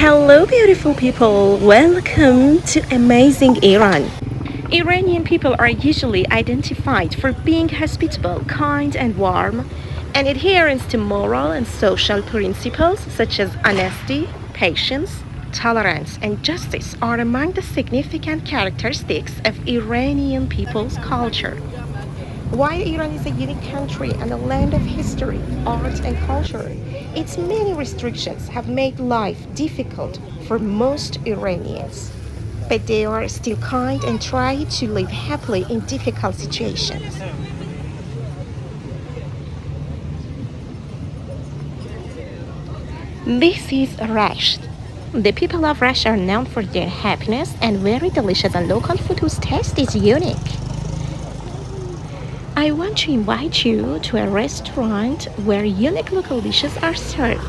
Hello, beautiful people. Welcome to amazing Iran. Iranian people are usually identified for being hospitable, kind, and warm, and adherence to moral and social principles such as honesty, patience, tolerance, and justice are among the significant characteristics of Iranian people's culture. While Iran is a unique country and a land of history, art, and culture, its many restrictions have made life difficult for most Iranians. But they are still kind and try to live happily in difficult situations. This is Rasht. The people of Rasht are known for their happiness and very delicious and local food whose taste is unique. I want to invite you to a restaurant where unique local dishes are served.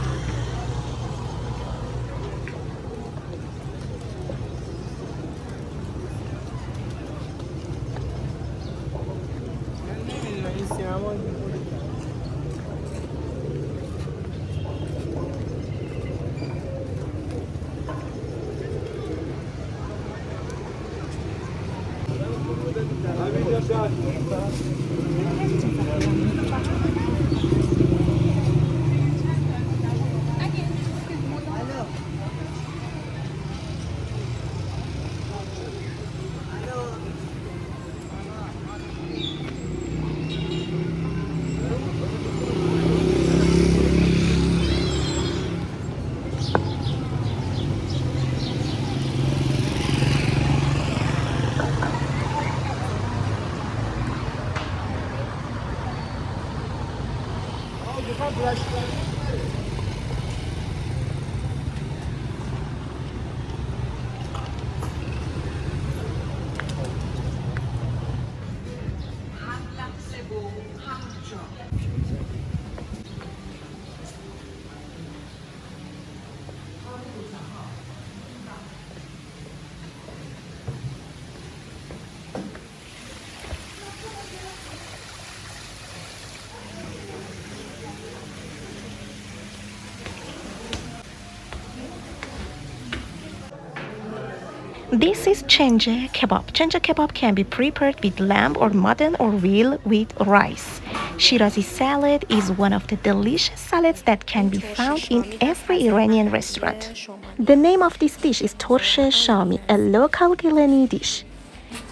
This is chenje kebab. Chenje kebab can be prepared with lamb or mutton or veal with rice. Shirazi salad is one of the delicious salads that can be found in every Iranian restaurant. The name of this dish is torsh shami, a local Gilani dish.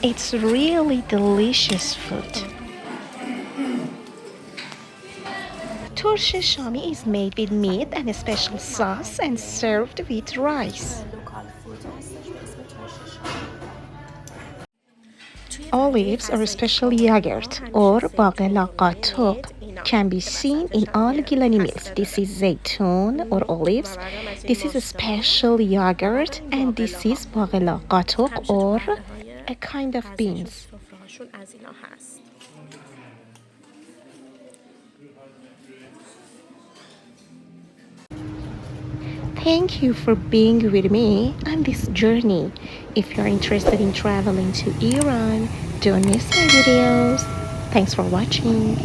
It's really delicious food. Torsh shami is made with meat and a special sauce and served with rice. Olives or special yogurt or bagela qatuk can be seen in all Gilani meals. This is zaytun or olives. This is a special yogurt and this is bagela qatuk or a kind of beans. Thank you for being with me on this journey. If you're interested in traveling to Iran, don't miss my videos. Thanks for watching.